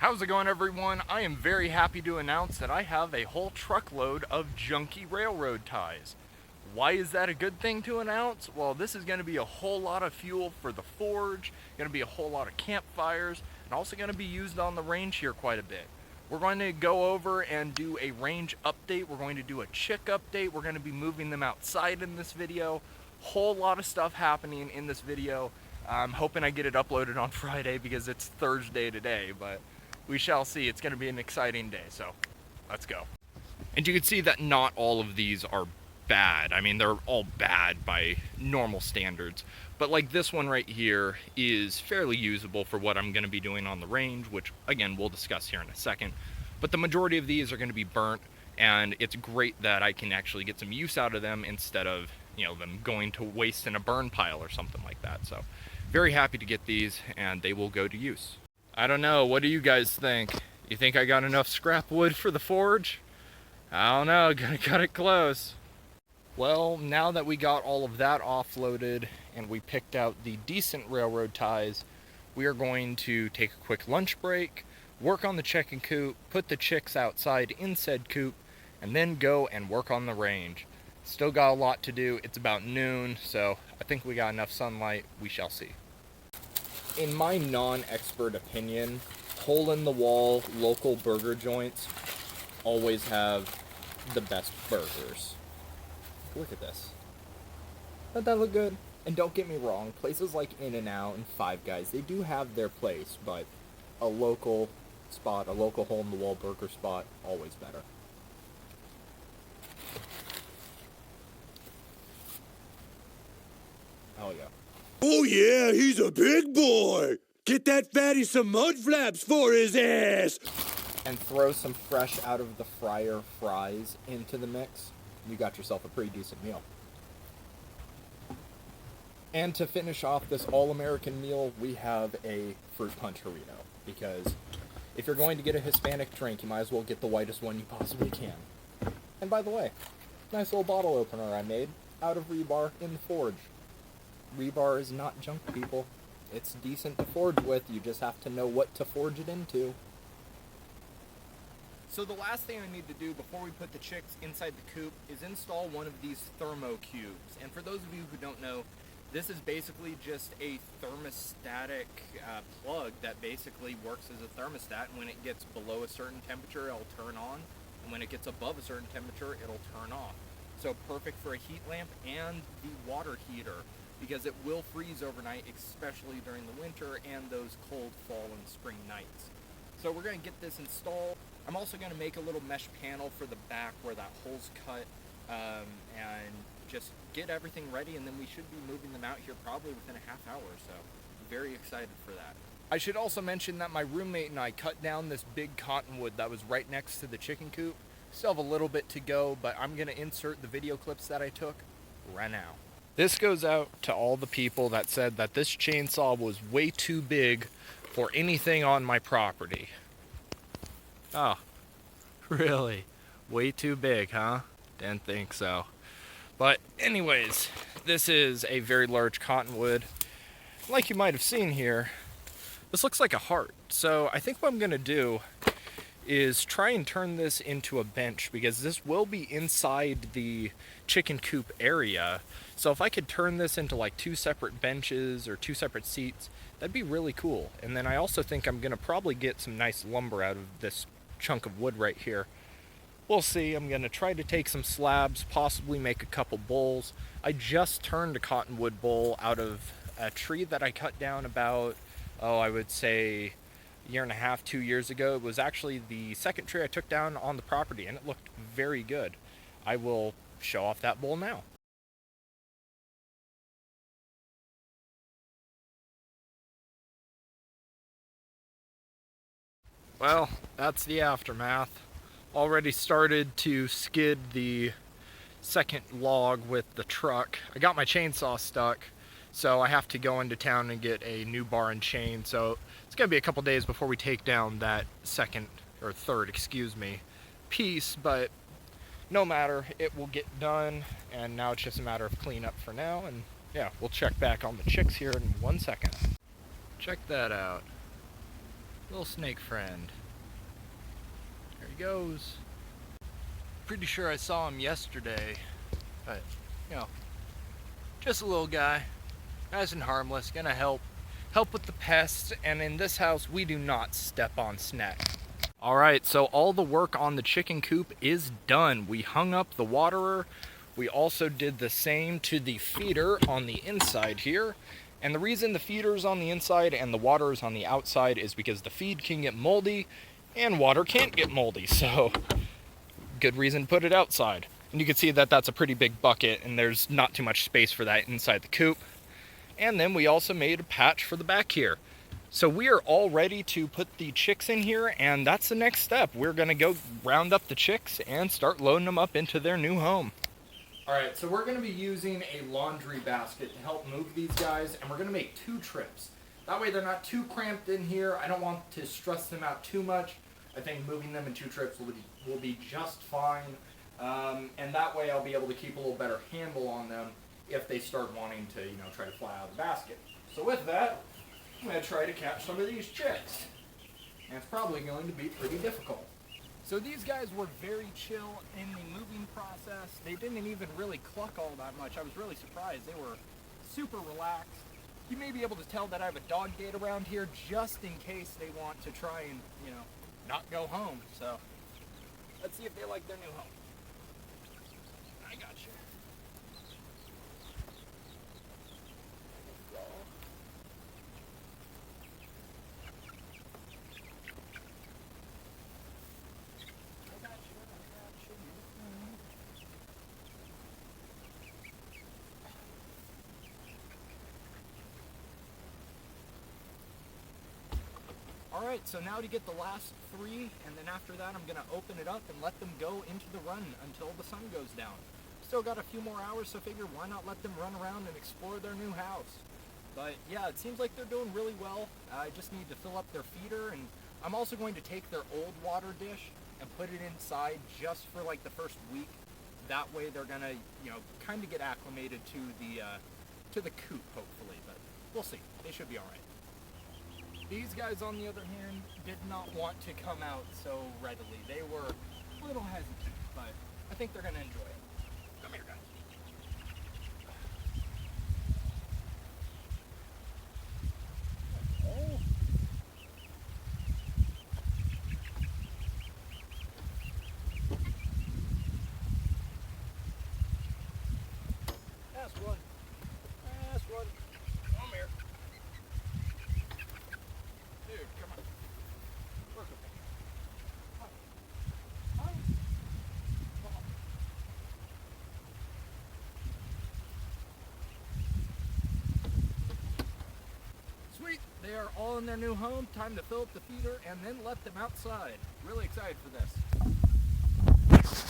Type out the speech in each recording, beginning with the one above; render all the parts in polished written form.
How's it going, everyone? I am very happy to announce that I have a whole truckload of junky railroad ties. Why is that a good thing to announce? Well, this is going to be a whole lot of fuel for the forge, going to be a whole lot of campfires, and also going to be used on the range here quite a bit. We're going to go over and do a range update. We're going to do a chick update. We're going to be moving them outside in this video. Whole lot of stuff happening in this video. I'm hoping I get it uploaded on Friday because it's Thursday today, but we shall see. It's going to be an exciting day, so let's go. And you can see that not all of these are bad. I mean, they're all bad by normal standards, but like this one right here is fairly usable for what I'm going to be doing on the range, which again we'll discuss here in a second. But the majority of these are going to be burnt, and it's great that I can actually get some use out of them instead of, you know, them going to waste in a burn pile or something like that. So very happy to get these, and they will go to use. I don't know, what do you guys think? You think I got enough scrap wood for the forge? I don't know, gonna cut it close. Well, now that we got all of that offloaded and we picked out the decent railroad ties, we are going to take a quick lunch break, work on the chicken coop, put the chicks outside in said coop, and then go and work on the range. Still got a lot to do. It's about noon, so I think we got enough sunlight. We shall see. In my non-expert opinion, hole-in-the-wall local burger joints always have the best burgers. Look at this. Doesn't that look good? And don't get me wrong, places like In-N-Out and Five Guys, they do have their place, but a local spot, a local hole-in-the-wall burger spot, always better. Oh yeah. Oh yeah, he's a big boy! Get that fatty some mud flaps for his ass! And throw some fresh out of the fryer fries into the mix, you got yourself a pretty decent meal. And to finish off this all-American meal, we have a fruit punch burrito, because if you're going to get a Hispanic drink, you might as well get the whitest one you possibly can. And by the way, nice little bottle opener I made out of rebar in the forge. Rebar is not junk, people. It's decent to forge with, you just have to know what to forge it into. So the last thing I need to do before we put the chicks inside the coop is install one of these Thermo cubes. And for those of you who don't know, this is basically just a thermostatic plug that basically works as a thermostat, and when it gets below a certain temperature, it'll turn on, and when it gets above a certain temperature, it'll turn off. So perfect for a heat lamp and the water heater, because it will freeze overnight, especially during the winter and those cold fall and spring nights. So we're going to get this installed. I'm also going to make a little mesh panel for the back where that hole's cut, and just get everything ready, and then we should be moving them out here probably within a half hour or so. Very excited for that. I should also mention that my roommate and I cut down this big cottonwood that was right next to the chicken coop. Still have a little bit to go, but I'm going to insert the video clips that I took right now. This goes out to all the people that said that this chainsaw was way too big for anything on my property. Oh, really? Way too big, huh? Didn't think so. But anyways, this is a very large cottonwood. Like you might have seen here, this looks like a heart. So I think what I'm going to do is try and turn this into a bench, because this will be inside the chicken coop area. So if I could turn this into like two separate benches or two separate seats, that'd be really cool. And then I also think I'm gonna probably get some nice lumber out of this chunk of wood right here. We'll see. I'm gonna try to take some slabs, possibly make a couple bowls. I just turned a cottonwood bowl out of a tree that I cut down about, I would say a year and a half, 2 years ago. It was actually the second tree I took down on the property, and it looked very good. I will show off that bowl now. Well, that's the aftermath. Already started to skid the second log with the truck. I got my chainsaw stuck, so I have to go into town and get a new bar and chain. So it's gonna be a couple days before we take down that third piece, but no matter, it will get done, and now it's just a matter of cleanup for now. And yeah, we'll check back on the chicks here in 1 second. Check that out. Little snake friend. There he goes. Pretty sure I saw him yesterday, but, you know, just a little guy, nice and harmless, gonna help with the pests, and in this house, we do not step on snacks. Alright, so all the work on the chicken coop is done. We hung up the waterer. We also did the same to the feeder on the inside here. And the reason the feeder is on the inside and the water is on the outside is because the feed can get moldy and water can't get moldy. So, good reason to put it outside. And you can see that that's a pretty big bucket and there's not too much space for that inside the coop. And then we also made a patch for the back here. So we are all ready to put the chicks in here, and that's the next step. We're gonna go round up the chicks and start loading them up into their new home. All right, so we're gonna be using a laundry basket to help move these guys, and we're gonna make 2 trips. That way they're not too cramped in here. I don't want to stress them out too much. I think moving them in 2 trips will be just fine. And that way I'll be able to keep a little better handle on them if they start wanting to, you know, try to fly out of the basket. So with that, I'm going to try to catch some of these chicks. And it's probably going to be pretty difficult. So these guys were very chill in the moving process. They didn't even really cluck all that much. I was really surprised. They were super relaxed. You may be able to tell that I have a dog gate around here just in case they want to try and, you know, not go home. So let's see if they like their new home. I got you. Alright, so now to get the last 3, and then after that I'm going to open it up and let them go into the run until the sun goes down. Still got a few more hours, so figure why not let them run around and explore their new house. But yeah, it seems like they're doing really well. I just need to fill up their feeder, and I'm also going to take their old water dish and put it inside just for like the first week. That way they're going to, you know, kind of get acclimated to the coop, hopefully, but we'll see. They should be alright. These guys, on the other hand, did not want to come out so readily. They were a little hesitant, but I think they're going to enjoy it. Come here, guys. Oh. That's one. That's one. Come here. Dude, come on. Work with me. Come on. Come on. Sweet. They are all in their new home. Time to fill up the feeder and then let them outside. Really excited for this.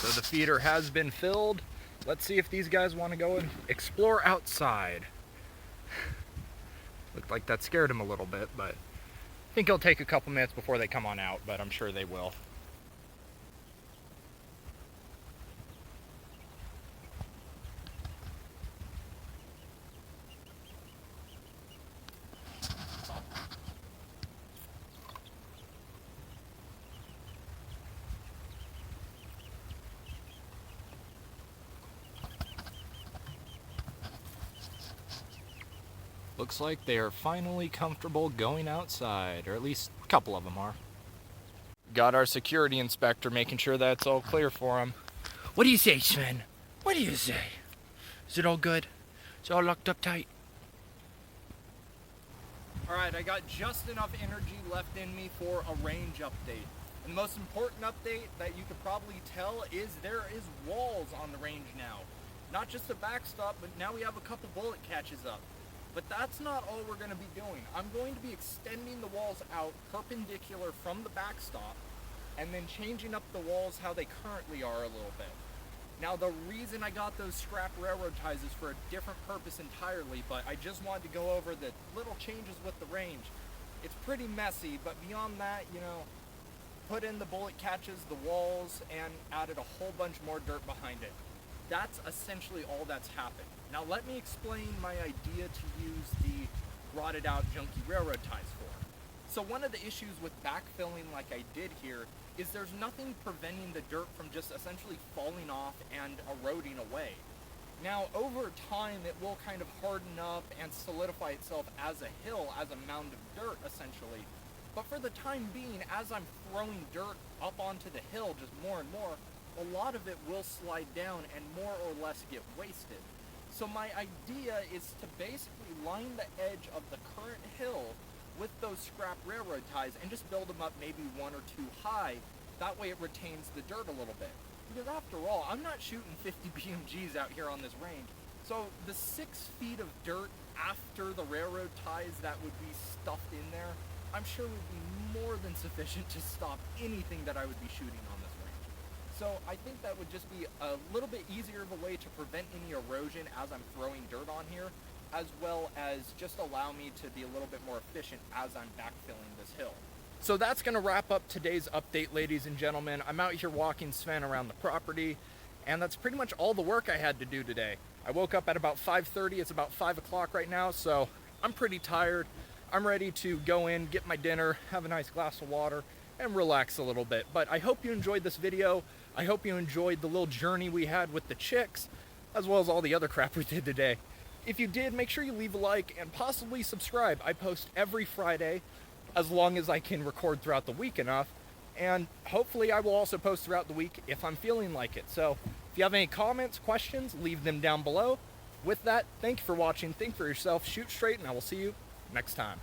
So the feeder has been filled. Let's see if these guys want to go and explore outside. Looked like that scared them a little bit, but I think it'll take a couple minutes before they come on out, but I'm sure they will. Looks like they are finally comfortable going outside, or at least a couple of them are. Got our security inspector making sure that's all clear for them. What do you say, Sven? What do you say? Is it all good? Is it all locked up tight? Alright, I got just enough energy left in me for a range update. And the most important update that you could probably tell is there is walls on the range now. Not just a backstop, but now we have a couple bullet catches up. But that's not all we're going to be doing. I'm going to be extending the walls out perpendicular from the backstop and then changing up the walls how they currently are a little bit. Now the reason I got those scrap railroad ties is for a different purpose entirely, but I just wanted to go over the little changes with the range. It's pretty messy, but beyond that, you know, put in the bullet catches, the walls, and added a whole bunch more dirt behind it. That's essentially all that's happened. Now let me explain my idea to use the rotted out junky railroad ties for. So one of the issues with backfilling like I did here is there's nothing preventing the dirt from just essentially falling off and eroding away. Now, over time, it will kind of harden up and solidify itself as a hill, as a mound of dirt, essentially. But for the time being, as I'm throwing dirt up onto the hill just more and more, a lot of it will slide down and more or less get wasted. So my idea is to basically line the edge of the current hill with those scrap railroad ties and just build them up maybe 1 or 2 high. That way it retains the dirt a little bit. Because after all, I'm not shooting 50 BMGs out here on this range. So the 6 feet of dirt after the railroad ties that would be stuffed in there, I'm sure would be more than sufficient to stop anything that I would be shooting on this range. So I think that would just be a little bit easier of a way to prevent any erosion as I'm throwing dirt on here, as well as just allow me to be a little bit more efficient as I'm backfilling this hill. So that's going to wrap up today's update, ladies and gentlemen. I'm out here walking Sven around the property, and that's pretty much all the work I had to do today. I woke up at about 5:30. It's about 5 o'clock right now, so I'm pretty tired. I'm ready to go in, get my dinner, have a nice glass of water, and relax a little bit. But I hope you enjoyed this video. I hope you enjoyed the little journey we had with the chicks, as well as all the other crap we did today. If you did, make sure you leave a like and possibly subscribe. I post every Friday, as long as I can record throughout the week enough, and hopefully I will also post throughout the week if I'm feeling like it. So if you have any comments, questions, leave them down below. With that, thank you for watching, think for yourself, shoot straight, and I will see you next time.